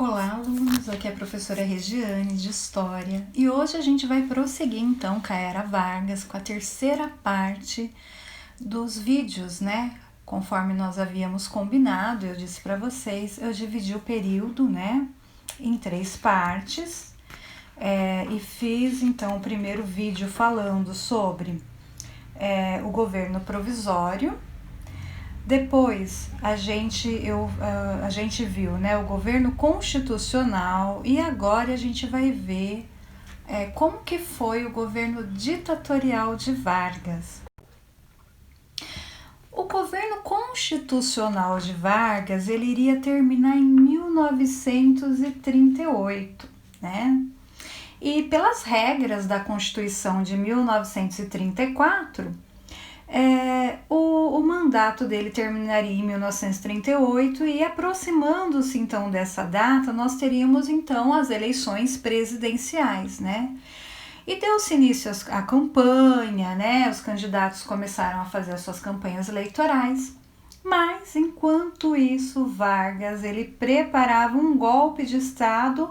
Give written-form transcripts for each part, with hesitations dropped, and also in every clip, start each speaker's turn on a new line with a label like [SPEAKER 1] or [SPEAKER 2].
[SPEAKER 1] Olá, alunos! Aqui é a professora Regiane, de História, e hoje a gente vai prosseguir então com a Era Vargas, com a terceira parte dos vídeos, né? Conforme nós havíamos combinado, eu disse para vocês, eu dividi o período, né, em 3 partes, e fiz então o primeiro vídeo falando sobre o governo provisório. Depois a gente viu, né, o governo constitucional, e agora a gente vai ver como que foi o governo ditatorial de Vargas. O governo constitucional de Vargas ele iria terminar em 1938, né? E pelas regras da Constituição de 1934, o mandato dele terminaria em 1938 e aproximando-se então dessa data, nós teríamos então as eleições presidenciais, né? E deu-se início à campanha, né? Os candidatos começaram a fazer as suas campanhas eleitorais, mas enquanto isso, Vargas ele preparava um golpe de Estado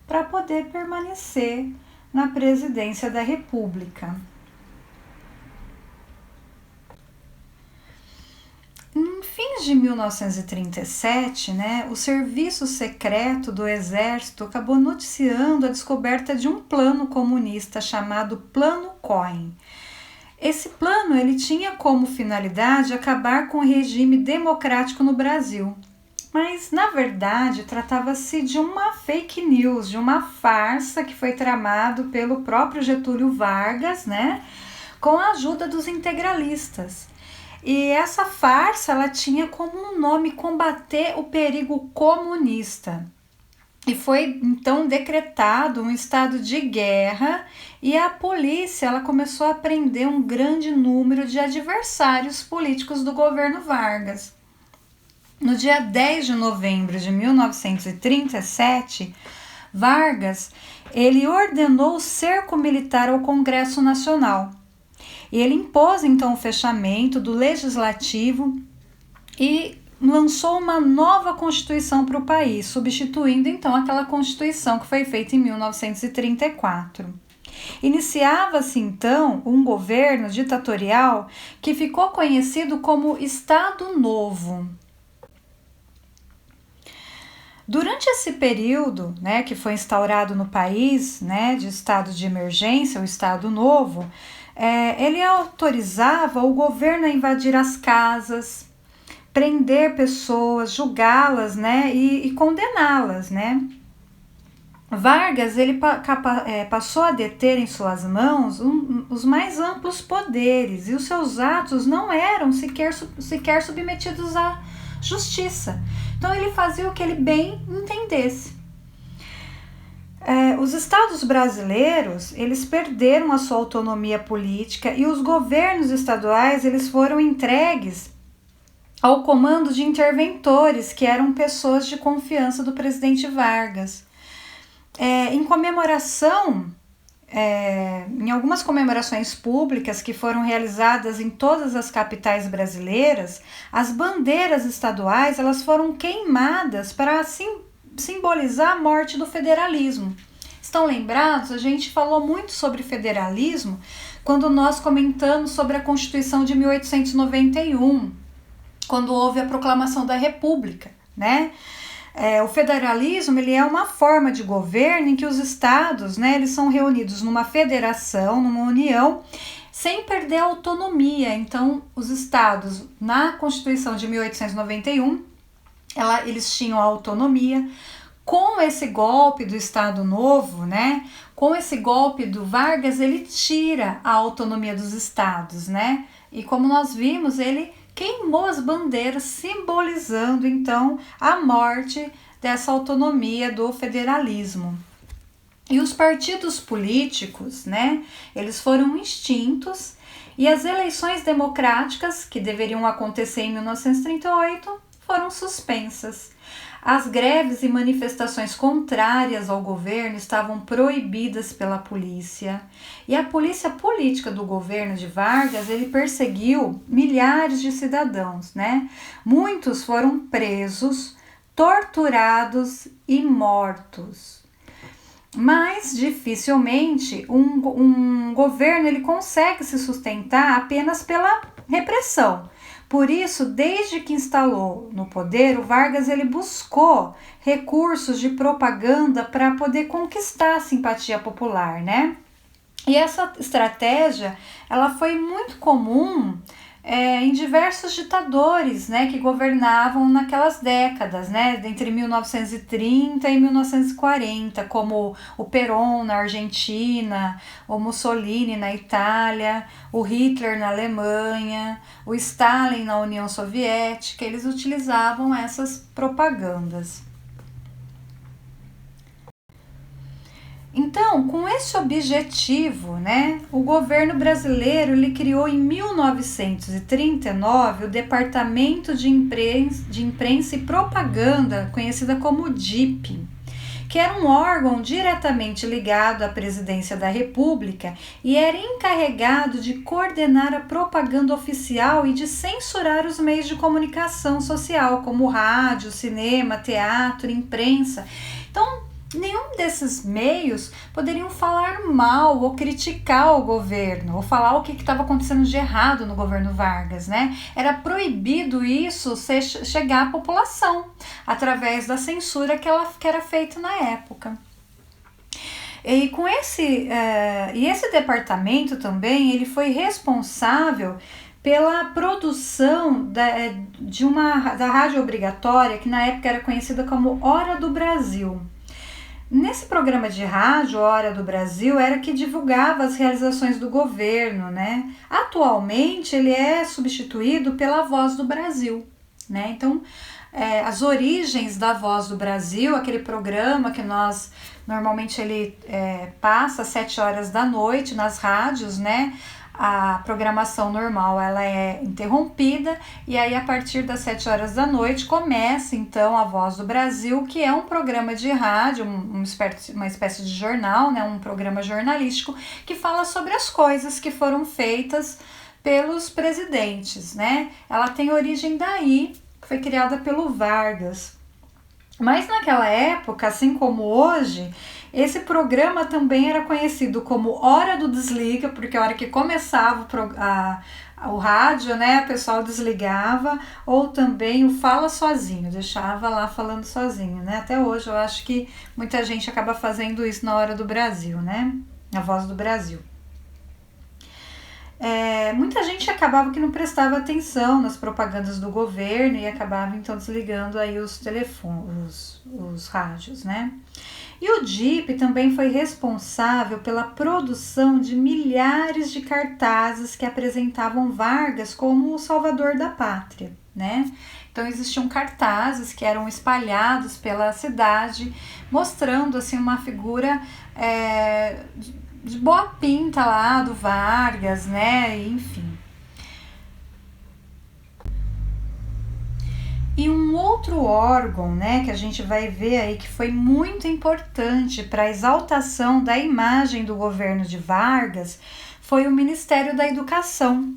[SPEAKER 1] para poder permanecer na presidência da República. Em fins de 1937, né, o serviço secreto do Exército acabou noticiando a descoberta de um plano comunista chamado Plano Cohen. Esse plano ele tinha como finalidade acabar com o regime democrático no Brasil. Mas, na verdade, tratava-se de uma fake news, de uma farsa que foi tramado pelo próprio Getúlio Vargas, né, com a ajuda dos integralistas. E essa farsa ela tinha como um nome combater o perigo comunista. E foi então decretado um estado de guerra e a polícia ela começou a prender um grande número de adversários políticos do governo Vargas. No dia 10 de novembro de 1937, Vargas ele ordenou o cerco militar ao Congresso Nacional. E ele impôs então o fechamento do legislativo e lançou uma nova constituição para o país, substituindo então aquela constituição que foi feita em 1934. Iniciava-se então um governo ditatorial que ficou conhecido como Estado Novo. Durante esse período, né, que foi instaurado no país, né, de estado de emergência, o Estado Novo, ele autorizava o governo a invadir as casas, prender pessoas, julgá-las, né, e condená-las, né. Vargas ele passou a deter em suas mãos os mais amplos poderes e os seus atos não eram sequer submetidos à justiça. Então ele fazia o que ele bem entendesse. Os estados brasileiros eles perderam a sua autonomia política e os governos estaduais eles foram entregues ao comando de interventores que eram pessoas de confiança do presidente Vargas. Em comemoração, em algumas comemorações públicas que foram realizadas em todas as capitais brasileiras, as bandeiras estaduais elas foram queimadas para assim simbolizar a morte do federalismo. Estão lembrados? A gente falou muito sobre federalismo quando nós comentamos sobre a Constituição de 1891, quando houve a proclamação da República, né? O federalismo ele é uma forma de governo em que os estados, né, eles são reunidos numa federação, numa união, sem perder a autonomia. Então, os estados, na Constituição de 1891, eles tinham autonomia. Com esse golpe do Estado Novo, né, com esse golpe do Vargas, ele tira a autonomia dos estados, né? E como nós vimos, ele queimou as bandeiras, simbolizando então a morte dessa autonomia do federalismo. E os partidos políticos, né, eles foram extintos e as eleições democráticas, que deveriam acontecer em 1938, foram suspensas. As greves e manifestações contrárias ao governo estavam proibidas pela polícia. E a polícia política do governo de Vargas, ele perseguiu milhares de cidadãos, né? Muitos foram presos torturados e mortos. Mas dificilmente um governo ele consegue se sustentar apenas pela repressão. Por isso, desde que instalou no poder, o Vargas ele buscou recursos de propaganda para poder conquistar a simpatia popular, né? E essa estratégia ela foi muito comum em diversos ditadores, né, que governavam naquelas décadas, né, entre 1930 e 1940, como o Perón na Argentina, o Mussolini na Itália, o Hitler na Alemanha, o Stalin na União Soviética. Eles utilizavam essas propagandas. Então, com esse objetivo, né, o governo brasileiro ele criou em 1939 o Departamento de Imprensa e Propaganda, conhecida como DIP, que era um órgão diretamente ligado à presidência da República e era encarregado de coordenar a propaganda oficial e de censurar os meios de comunicação social, como rádio, cinema, teatro, imprensa. Então, nenhum desses meios poderiam falar mal ou criticar o governo, ou falar o que estava acontecendo de errado no governo Vargas, né? Era proibido isso chegar à população, através da censura que era feita na época. E com esse departamento também, ele foi responsável pela produção da rádio obrigatória, que na época era conhecida como Hora do Brasil. Nesse programa de rádio, Hora do Brasil, era que divulgava as realizações do governo, né? Atualmente, ele é substituído pela Voz do Brasil, né? Então, as origens da Voz do Brasil, aquele programa que normalmente ele passa às 7 horas da noite nas rádios, né? A programação normal ela é interrompida e aí a partir das 7 horas da noite começa então a Voz do Brasil, que é um programa de rádio, uma espécie de jornal, né, um programa jornalístico que fala sobre as coisas que foram feitas pelos presidentes, né? Ela tem origem daí, foi criada pelo Vargas. Mas naquela época, assim como hoje, esse programa também era conhecido como Hora do Desliga, porque a hora que começava o rádio, né, o pessoal desligava, ou também o Fala Sozinho, deixava lá falando sozinho, né? Até hoje eu acho que muita gente acaba fazendo isso na Hora do Brasil, né? Na Voz do Brasil. Muita gente acabava que não prestava atenção nas propagandas do governo e acabava então desligando aí os telefones, os rádios, né? E o DIP também foi responsável pela produção de milhares de cartazes que apresentavam Vargas como o salvador da pátria, né? Então existiam cartazes que eram espalhados pela cidade, mostrando assim uma figura de boa pinta lá do Vargas, né? Enfim. E um outro órgão, né, que a gente vai ver aí que foi muito importante para a exaltação da imagem do governo de Vargas foi o Ministério da Educação.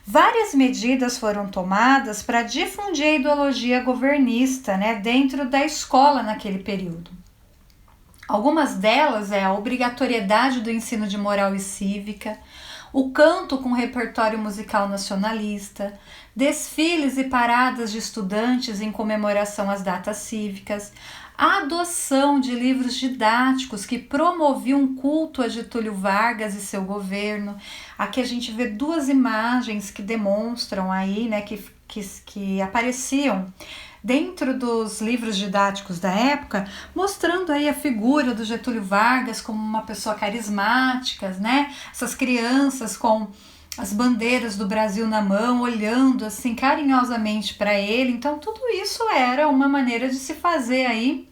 [SPEAKER 1] Várias medidas foram tomadas para difundir a ideologia governista, né, dentro da escola naquele período. Algumas delas é a obrigatoriedade do ensino de moral e cívica, o canto com repertório musical nacionalista, desfiles e paradas de estudantes em comemoração às datas cívicas, a adoção de livros didáticos que promoviam um culto a Getúlio Vargas e seu governo. Aqui a gente vê duas imagens que demonstram aí, né, que apareciam dentro dos livros didáticos da época, mostrando aí a figura do Getúlio Vargas como uma pessoa carismática, né? Essas crianças com as bandeiras do Brasil na mão, olhando assim carinhosamente para ele. Então tudo isso era uma maneira de se fazer aí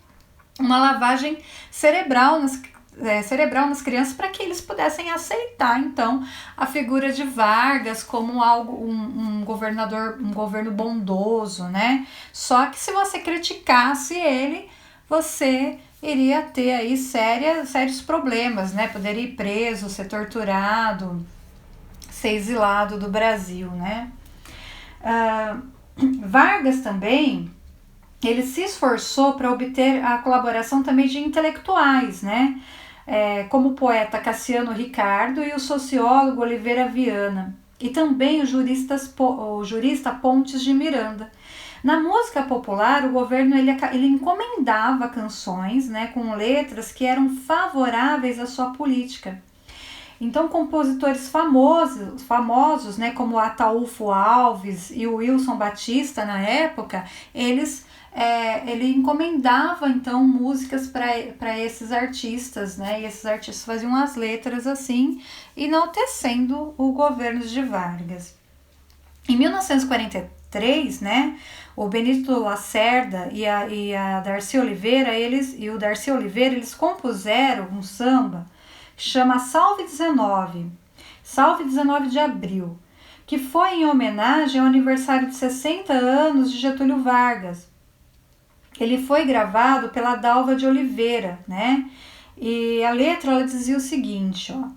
[SPEAKER 1] uma lavagem cerebral nas crianças para que eles pudessem aceitar então a figura de Vargas como um governo bondoso, né? Só que se você criticasse ele, você iria ter aí sérios problemas, né? Poderia ir preso, ser torturado, ser exilado do Brasil, né? Vargas também ele se esforçou para obter a colaboração também de intelectuais, né? Como o poeta Cassiano Ricardo e o sociólogo Oliveira Viana, e também o jurista Pontes de Miranda. Na música popular, o governo ele encomendava canções, né, com letras que eram favoráveis à sua política. Então, compositores famosos, né, como Ataúfo Alves e o Wilson Batista na época, ele encomendava então músicas para esses artistas, né, e esses artistas faziam as letras assim, enaltecendo o governo de Vargas. Em 1943, né, o Benito Lacerda e a Darcy Oliveira, eles compuseram um samba que chama Salve 19, Salve 19 de Abril, que foi em homenagem ao aniversário de 60 anos de Getúlio Vargas. Ele foi gravado pela Dalva de Oliveira, né? E a letra ela dizia o seguinte, ó: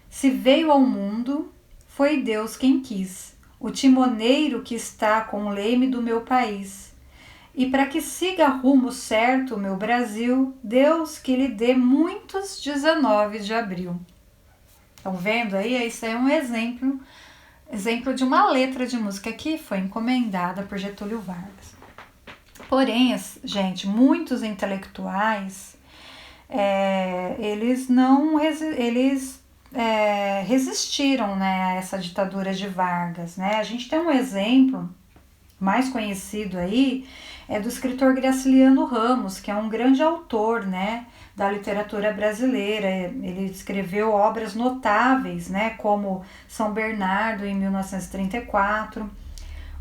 [SPEAKER 1] se veio ao mundo, foi Deus quem quis, o timoneiro que está com o leme do meu país. E para que siga rumo certo o meu Brasil, Deus que lhe dê muitos 19 de abril. Estão vendo aí? Isso é um exemplo de uma letra de música que foi encomendada por Getúlio Vargas. Porém, gente, muitos intelectuais, eles resistiram, né, a essa ditadura de Vargas, né? A gente tem um exemplo mais conhecido aí, é do escritor Graciliano Ramos, que é um grande autor, né, da literatura brasileira. Ele escreveu obras notáveis, né, como São Bernardo, em 1934.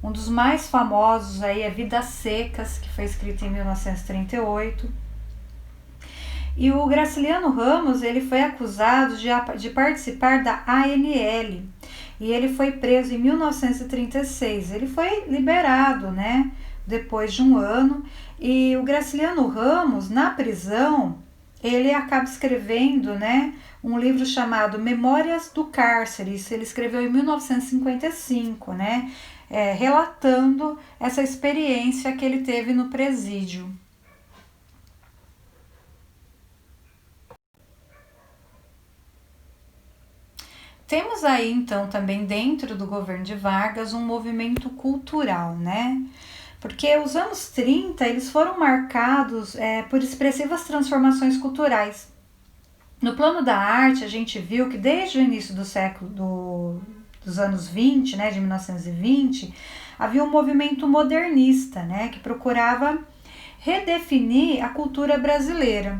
[SPEAKER 1] Um dos mais famosos aí é Vidas Secas, que foi escrito em 1938. E o Graciliano Ramos, ele foi acusado de participar da ANL, e ele foi preso em 1936. Ele foi liberado, né, depois de um ano, e o Graciliano Ramos, na prisão, ele acaba escrevendo, né, um livro chamado Memórias do Cárcere. Isso ele escreveu em 1955, né, relatando essa experiência que ele teve no presídio. Temos aí, então, também dentro do governo de Vargas, um movimento cultural, né? Porque os anos 30, eles foram marcados por expressivas transformações culturais. No plano da arte, a gente viu que desde o início dos anos 20, né, de 1920, havia um movimento modernista, né, que procurava redefinir a cultura brasileira.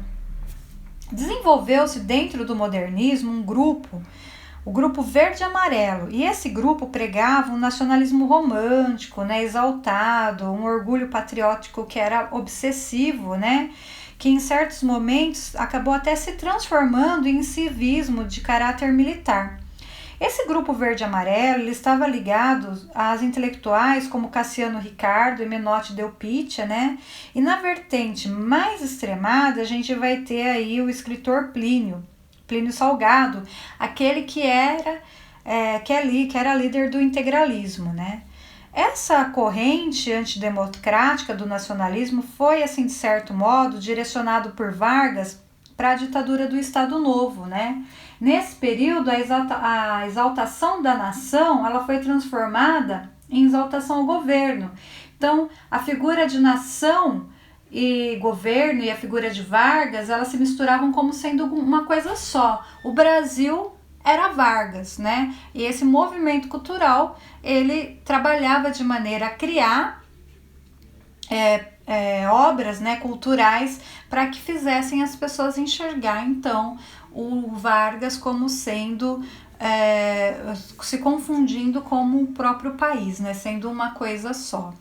[SPEAKER 1] Desenvolveu-se dentro do modernismo o grupo Verde e Amarelo, e esse grupo pregava um nacionalismo romântico, né, exaltado, um orgulho patriótico que era obsessivo, né, que em certos momentos acabou até se transformando em civismo de caráter militar. Esse grupo Verde e Amarelo ele estava ligado às intelectuais como Cassiano Ricardo e Menotti Delpitia, né? E na vertente mais extremada a gente vai ter aí o escritor Plínio Salgado, aquele que era líder do integralismo, né? Essa corrente antidemocrática do nacionalismo foi, assim, de certo modo, direcionado por Vargas para a ditadura do Estado Novo, né? Nesse período, a exaltação da nação ela foi transformada em exaltação ao governo. Então, a figura de nação e governo e a figura de Vargas, elas se misturavam como sendo uma coisa só. O Brasil era Vargas, né? E esse movimento cultural, ele trabalhava de maneira a criar obras, né, culturais para que fizessem as pessoas enxergar, então, o Vargas como sendo, se confundindo como o próprio país, né, sendo uma coisa só.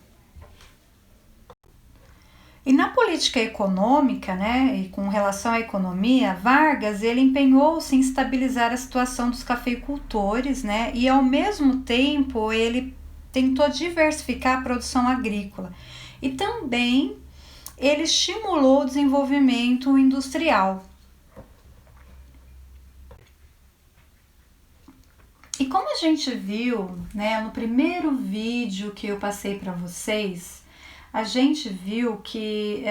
[SPEAKER 1] E na política econômica, né, e com relação à economia, Vargas ele empenhou-se em estabilizar a situação dos cafeicultores, né, e ao mesmo tempo ele tentou diversificar a produção agrícola. E também ele estimulou o desenvolvimento industrial. E como a gente viu, né, no primeiro vídeo que eu passei para vocês, a gente viu que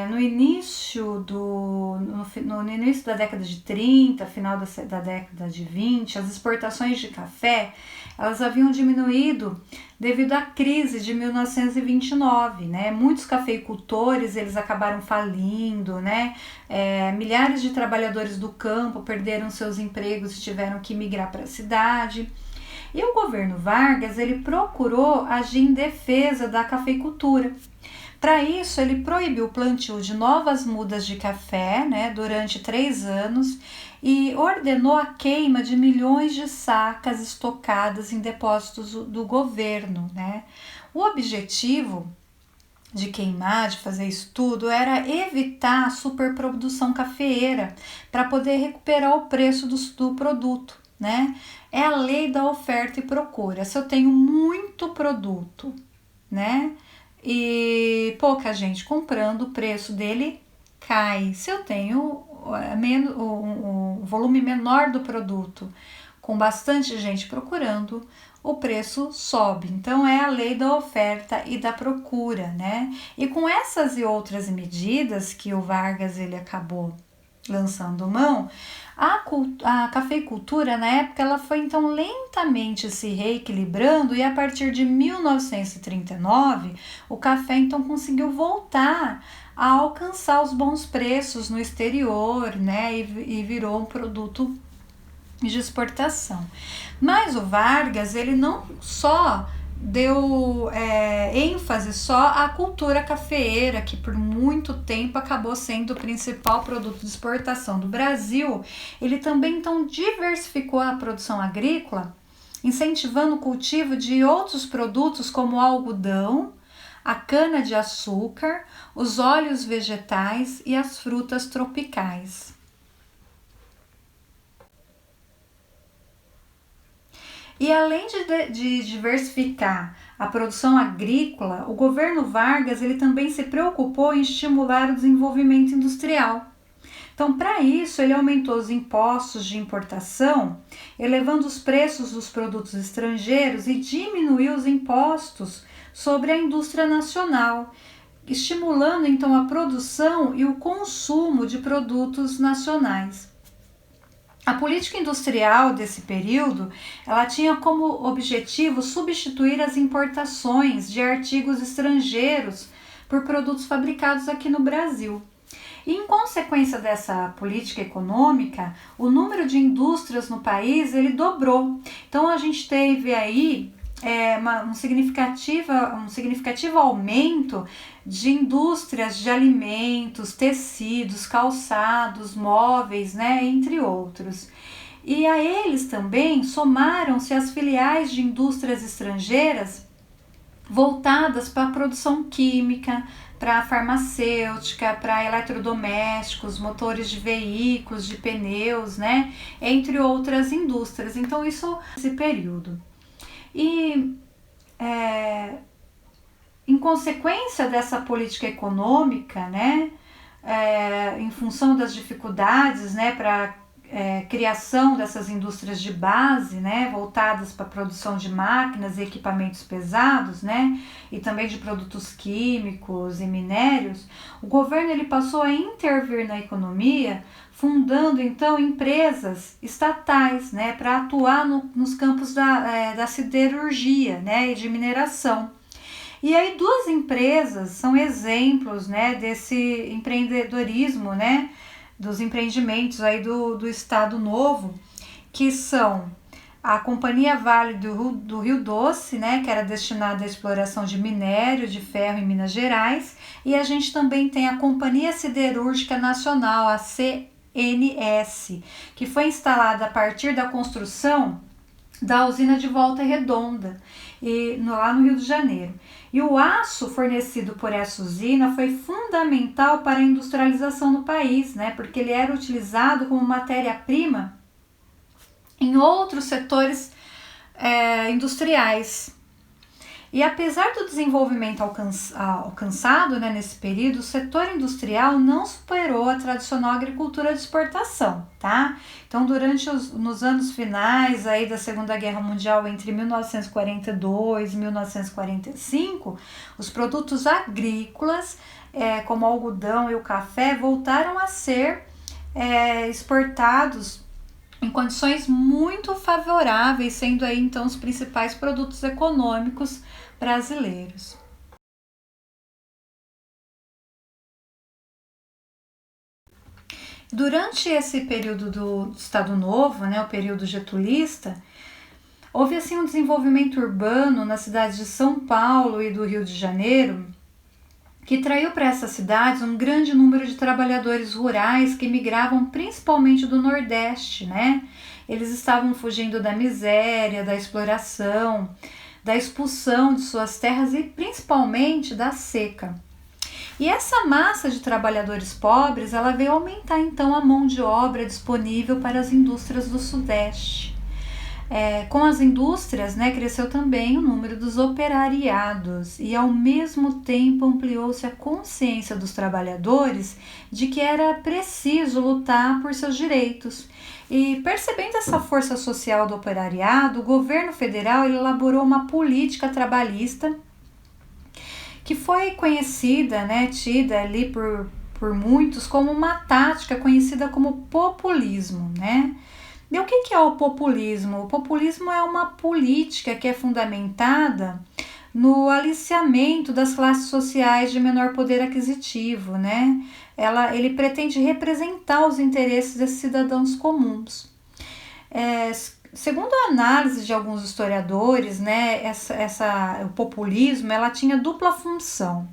[SPEAKER 1] no início no início da década de 30, final da década de 20, as exportações de café elas haviam diminuído devido à crise de 1929, né? Muitos cafeicultores eles acabaram falindo, né? Milhares de trabalhadores do campo perderam seus empregos e tiveram que migrar para a cidade. E o governo Vargas ele procurou agir em defesa da cafeicultura. Para isso, ele proibiu o plantio de novas mudas de café, né, durante 3 anos e ordenou a queima de milhões de sacas estocadas em depósitos do governo, né? O objetivo de queimar, de fazer isso tudo, era evitar a superprodução cafeeira para poder recuperar o preço do produto, né? É a lei da oferta e procura. Se eu tenho muito produto, né? E pouca gente comprando, o preço dele cai. Se eu tenho um volume menor do produto, com bastante gente procurando, o preço sobe. Então é a lei da oferta e da procura, né? E com essas e outras medidas que o Vargas ele acabou lançando mão, a cafeicultura na época ela foi então lentamente se reequilibrando e a partir de 1939 o café então conseguiu voltar a alcançar os bons preços no exterior, né, e virou um produto de exportação. Mas o Vargas ele não só deu ênfase só à cultura cafeeira, que por muito tempo acabou sendo o principal produto de exportação do Brasil. Ele também então diversificou a produção agrícola, incentivando o cultivo de outros produtos como o algodão, a cana-de-açúcar, os óleos vegetais e as frutas tropicais. E além de diversificar a produção agrícola, o governo Vargas ele também se preocupou em estimular o desenvolvimento industrial. Então, para isso, ele aumentou os impostos de importação, elevando os preços dos produtos estrangeiros e diminuiu os impostos sobre a indústria nacional, estimulando então a produção e o consumo de produtos nacionais. A política industrial desse período, ela tinha como objetivo substituir as importações de artigos estrangeiros por produtos fabricados aqui no Brasil. E em consequência dessa política econômica, o número de indústrias no país ele dobrou. Então a gente teve aí um significativo aumento de indústrias de alimentos, tecidos, calçados, móveis, né, entre outros. E a eles também somaram-se as filiais de indústrias estrangeiras voltadas para a produção química, para a farmacêutica, para eletrodomésticos, motores de veículos, de pneus, né, entre outras indústrias. Então isso nesse período. E em consequência dessa política econômica, né, em função das dificuldades, né, para criação dessas indústrias de base, né, voltadas para a produção de máquinas e equipamentos pesados, né, e também de produtos químicos e minérios, o governo ele passou a intervir na economia, fundando então empresas estatais, né, para atuar nos campos da siderurgia, né, e de mineração. E aí 2 empresas são exemplos, né, desse empreendedorismo, né, dos empreendimentos aí do Estado Novo, que são a Companhia Vale do Rio Doce, né, que era destinada à exploração de minério de ferro em Minas Gerais, e a gente também tem a Companhia Siderúrgica Nacional, a CNS, que foi instalada a partir da construção da usina de Volta Redonda, lá no Rio de Janeiro. E o aço fornecido por essa usina foi fundamental para a industrialização no país, né, porque ele era utilizado como matéria-prima em outros setores industriais. E apesar do desenvolvimento alcançado, né, nesse período, o setor industrial não superou a tradicional agricultura de exportação, tá? Então, nos anos finais aí da Segunda Guerra Mundial, entre 1942 e 1945, os produtos agrícolas, como o algodão e o café, voltaram a ser exportados em condições muito favoráveis, sendo aí então os principais produtos econômicos brasileiros. Durante esse período do Estado Novo, né, o período getulista, houve assim um desenvolvimento urbano nas cidades de São Paulo e do Rio de Janeiro, que traiu para essas cidades um grande número de trabalhadores rurais que migravam principalmente do Nordeste, né? Eles estavam fugindo da miséria, da exploração, da expulsão de suas terras e principalmente da seca. E essa massa de trabalhadores pobres, ela veio aumentar então a mão de obra disponível para as indústrias do Sudeste. Com as indústrias, né, cresceu também o número dos operariados e ao mesmo tempo ampliou-se a consciência dos trabalhadores de que era preciso lutar por seus direitos. E percebendo essa força social do operariado, o governo federal elaborou uma política trabalhista que foi conhecida, né, tida ali por muitos como uma tática conhecida como populismo, né? E o que é o populismo? O populismo é uma política que é fundamentada no aliciamento das classes sociais de menor poder aquisitivo, né? Ele pretende representar os interesses desses cidadãos comuns. Segundo a análise de alguns historiadores, né, o populismo ela tinha dupla função.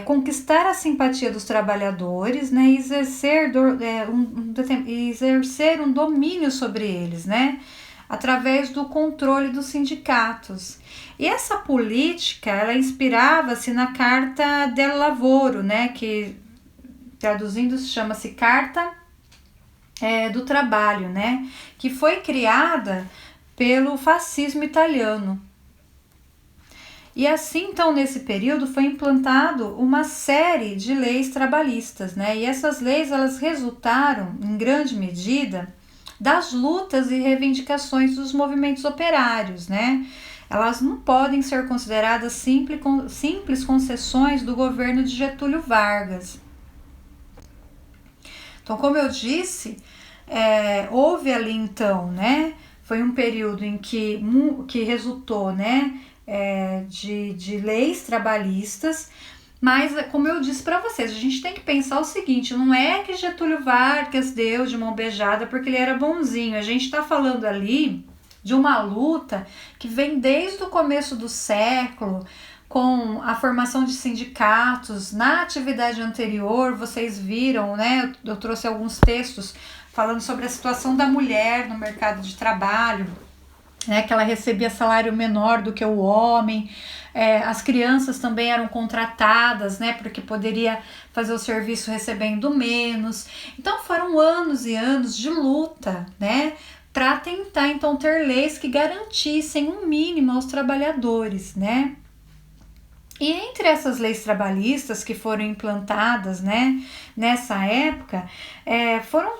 [SPEAKER 1] Conquistar a simpatia dos trabalhadores, né, e exercer um domínio sobre eles, né, através do controle dos sindicatos. E essa política, ela inspirava-se na Carta del Lavoro, né, que traduzindo chama-se Carta do Trabalho, né, que foi criada pelo fascismo italiano. E assim, então, nesse período foi implantado uma série de leis trabalhistas, né? E essas leis, elas resultaram, em grande medida, das lutas e reivindicações dos movimentos operários, né? Elas não podem ser consideradas simples concessões do governo de Getúlio Vargas. Então, como eu disse, houve ali, então, né? Foi um período em que resultou, né? De leis trabalhistas, mas como eu disse para vocês, a gente tem que pensar o seguinte, não é que Getúlio Vargas deu de mão beijada porque ele era bonzinho, a gente está falando ali de uma luta que vem desde o começo do século, com a formação de sindicatos. Na atividade anterior, vocês viram, né, eu trouxe alguns textos falando sobre a situação da mulher no mercado de trabalho, né, que ela recebia salário menor do que o homem, as crianças também eram contratadas, né, porque poderia fazer o serviço recebendo menos. Então foram anos e anos de luta, né, para tentar então ter leis que garantissem um mínimo aos trabalhadores, né. E entre essas leis trabalhistas que foram implantadas, né, nessa época,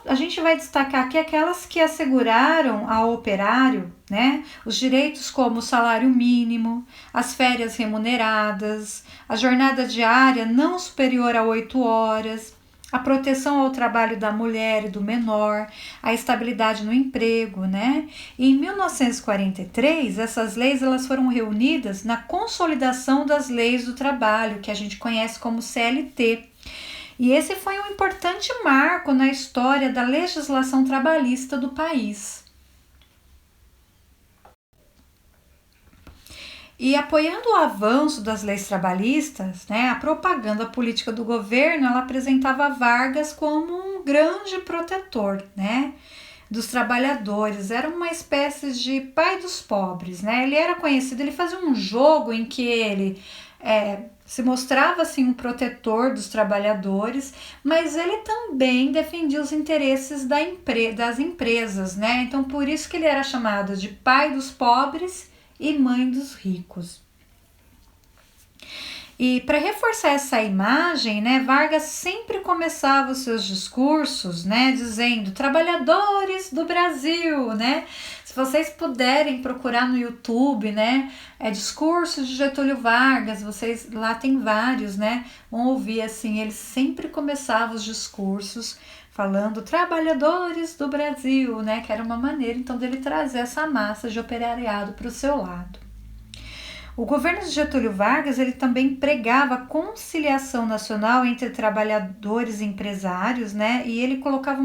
[SPEAKER 1] a gente vai destacar aqui aquelas que asseguraram ao operário, né, os direitos como o salário mínimo, as férias remuneradas, a jornada diária não superior a 8 horas, a proteção ao trabalho da mulher e do menor, a estabilidade no emprego, né? E em 1943, essas leis elas foram reunidas na Consolidação das Leis do Trabalho, que a gente conhece como CLT. E esse foi um importante marco na história da legislação trabalhista do país. E apoiando o avanço das leis trabalhistas, né, a propaganda política do governo ela apresentava Vargas como um grande protetor, né, dos trabalhadores. Era uma espécie de pai dos pobres, né? Ele era conhecido, ele fazia um jogo em que ele se mostrava assim um protetor dos trabalhadores, mas ele também defendia os interesses das empresas, né? Então por isso que ele era chamado de pai dos pobres e mãe dos ricos. E para reforçar essa imagem, né, Vargas sempre começava os seus discursos, né, dizendo: trabalhadores do Brasil, né? Se vocês puderem procurar no YouTube, né, discurso de Getúlio Vargas, vocês lá tem vários, né? Vão ouvir assim, ele sempre começava os discursos falando trabalhadores do Brasil, né, que era uma maneira então dele trazer essa massa de operariado para o seu lado. O governo de Getúlio Vargas ele também pregava a conciliação nacional entre trabalhadores e empresários, né? E ele colocava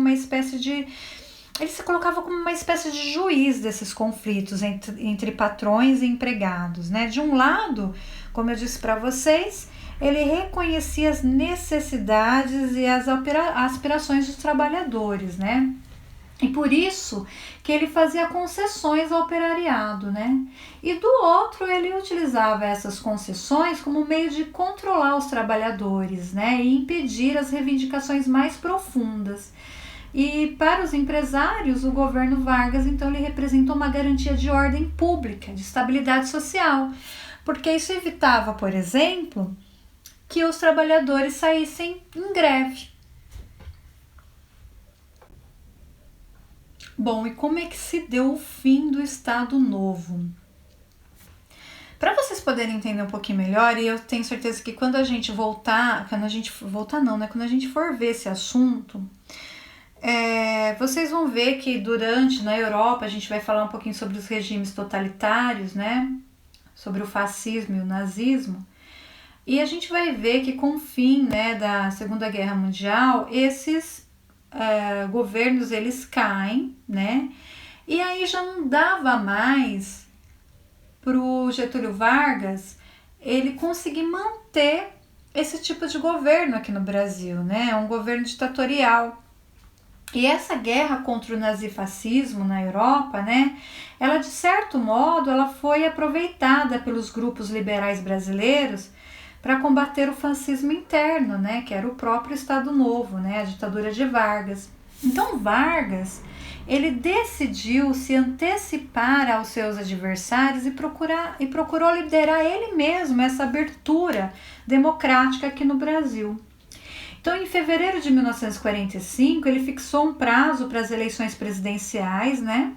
[SPEAKER 1] ele se colocava como uma espécie de juiz desses conflitos entre patrões e empregados, né? De um lado, como eu disse para vocês, ele reconhecia as necessidades e as aspirações dos trabalhadores, né? E por isso que ele fazia concessões ao operariado, né? E do outro, ele utilizava essas concessões como meio de controlar os trabalhadores, né? E impedir as reivindicações mais profundas. E para os empresários, o governo Vargas, então, ele representou uma garantia de ordem pública, de estabilidade social, porque isso evitava, por exemplo, que os trabalhadores saíssem em greve. Bom, e como é que se deu o fim do Estado Novo? Para vocês poderem entender um pouquinho melhor, e eu tenho certeza que quando a gente for ver esse assunto, vocês vão ver que na Europa, a gente vai falar um pouquinho sobre os regimes totalitários, né? Sobre o fascismo e o nazismo. E a gente vai ver que com o fim, né, da Segunda Guerra Mundial, esses governos eles caem, né? E aí já não dava mais para o Getúlio Vargas ele conseguir manter esse tipo de governo aqui no Brasil, né? Um governo ditatorial. E essa guerra contra o nazifascismo na Europa, né? Ela de certo modo ela foi aproveitada pelos grupos liberais brasileiros para combater o fascismo interno, né, que era o próprio Estado Novo, né, a ditadura de Vargas. Então Vargas, ele decidiu se antecipar aos seus adversários e procurou liderar ele mesmo essa abertura democrática aqui no Brasil. Então, em fevereiro de 1945, ele fixou um prazo para as eleições presidenciais, né?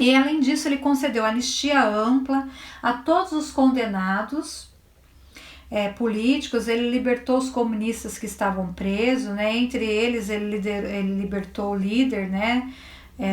[SPEAKER 1] E além disso, ele concedeu anistia ampla a todos os condenados políticos, ele libertou os comunistas que estavam presos, né? Entre eles ele libertou o líder, né?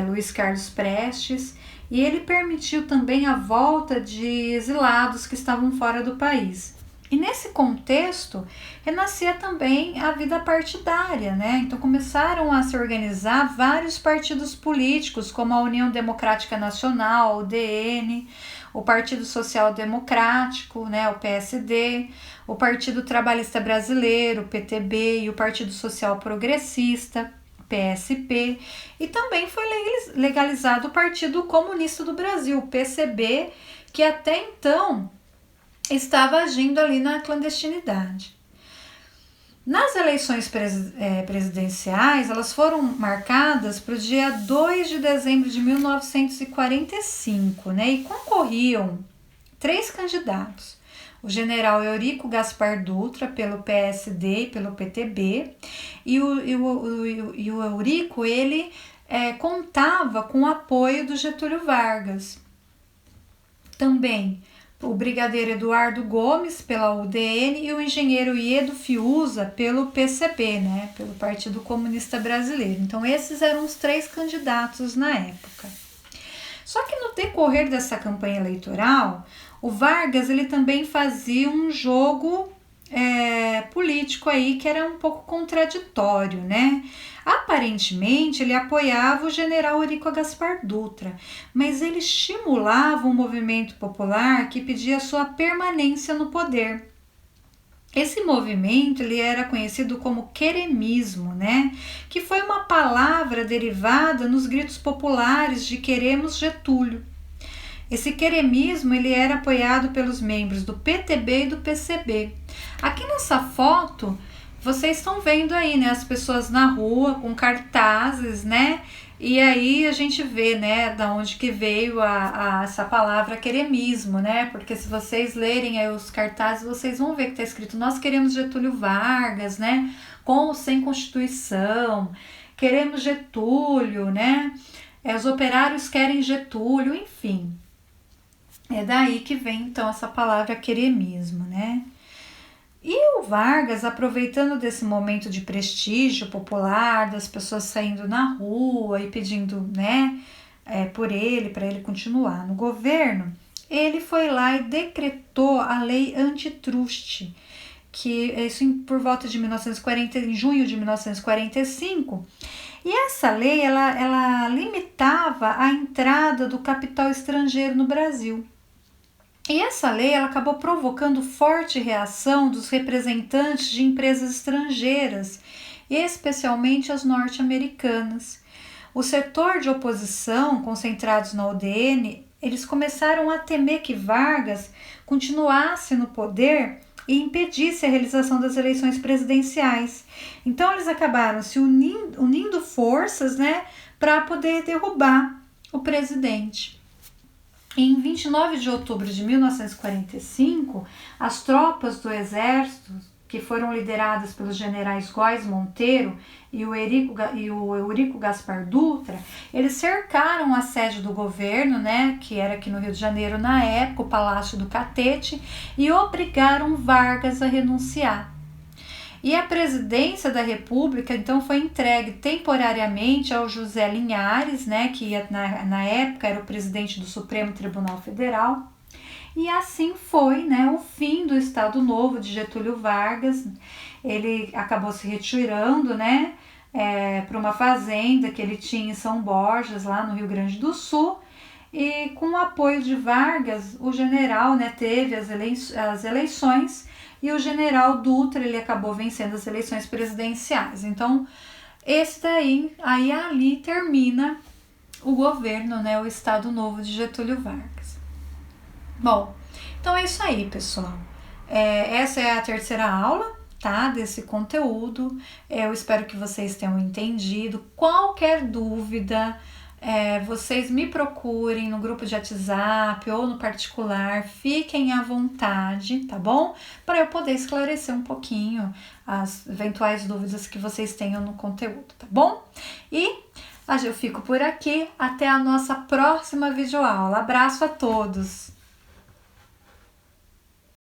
[SPEAKER 1] Luiz Carlos Prestes, e ele permitiu também a volta de exilados que estavam fora do país. E nesse contexto renascia também a vida partidária, né? Então começaram a se organizar vários partidos políticos, como a União Democrática Nacional, o DN, o Partido Social Democrático, né, o PSD, o Partido Trabalhista Brasileiro, o PTB, e o Partido Social Progressista, PSP, e também foi legalizado o Partido Comunista do Brasil, o PCB, que até então estava agindo ali na clandestinidade. Nas eleições presidenciais, elas foram marcadas para o dia 2 de dezembro de 1945, né? E concorriam 3 candidatos. O general Eurico Gaspar Dutra, pelo PSD e pelo PTB. E o Eurico, ele contava com o apoio do Getúlio Vargas. Também o brigadeiro Eduardo Gomes, pela UDN, e o engenheiro Iedo Fiuza, pelo PCB, né, pelo Partido Comunista Brasileiro. Então, esses eram os 3 candidatos na época. Só que no decorrer dessa campanha eleitoral, o Vargas ele também fazia um jogo político aí que era um pouco contraditório, né? Aparentemente, ele apoiava o general Eurico Gaspar Dutra, mas ele estimulava um movimento popular que pedia sua permanência no poder. Esse movimento ele era conhecido como queremismo, né? Que foi uma palavra derivada nos gritos populares de queremos Getúlio. Esse queremismo ele era apoiado pelos membros do PTB e do PCB. Aqui nessa foto, vocês estão vendo aí, né, as pessoas na rua com cartazes, né, E aí a gente vê, né, da onde que veio essa palavra queremismo, né? Porque se vocês lerem aí os cartazes, vocês vão ver que está escrito: nós queremos Getúlio Vargas, né? Com ou sem Constituição, queremos Getúlio, né? Os operários querem Getúlio, enfim. É daí que vem então essa palavra queremismo, né? E o Vargas, aproveitando desse momento de prestígio popular, das pessoas saindo na rua e pedindo, né, por ele, para ele continuar no governo, ele foi lá e decretou a lei antitruste, que isso por volta de 1940, em junho de 1945. E essa lei, ela limitava a entrada do capital estrangeiro no Brasil. E essa lei ela acabou provocando forte reação dos representantes de empresas estrangeiras, especialmente as norte-americanas. O setor de oposição, concentrados na UDN, eles começaram a temer que Vargas continuasse no poder e impedisse a realização das eleições presidenciais. Então eles acabaram se unindo forças, né, para poder derrubar o presidente. Em 29 de outubro de 1945, as tropas do exército, que foram lideradas pelos generais Góes Monteiro e o Eurico Gaspar Dutra, eles cercaram a sede do governo, né, que era aqui no Rio de Janeiro na época, o Palácio do Catete, e obrigaram Vargas a renunciar. E a presidência da República, então, foi entregue temporariamente ao José Linhares, né, que na época era o presidente do Supremo Tribunal Federal. E assim foi, né, o fim do Estado Novo de Getúlio Vargas. Ele acabou se retirando, né, para uma fazenda que ele tinha em São Borjas, lá no Rio Grande do Sul. E com o apoio de Vargas, o general, né, teve as eleições, e o general Dutra ele acabou vencendo as eleições presidenciais. Então, esse daí, ali termina o governo, né, o Estado Novo de Getúlio Vargas. Bom, então é isso aí, pessoal. Essa é a terceira aula, tá, desse conteúdo. Eu espero que vocês tenham entendido. Qualquer dúvida, vocês me procurem no grupo de WhatsApp ou no particular, fiquem à vontade, tá bom? Para eu poder esclarecer um pouquinho as eventuais dúvidas que vocês tenham no conteúdo, tá bom? E eu fico por aqui, até a nossa próxima videoaula. Abraço a todos!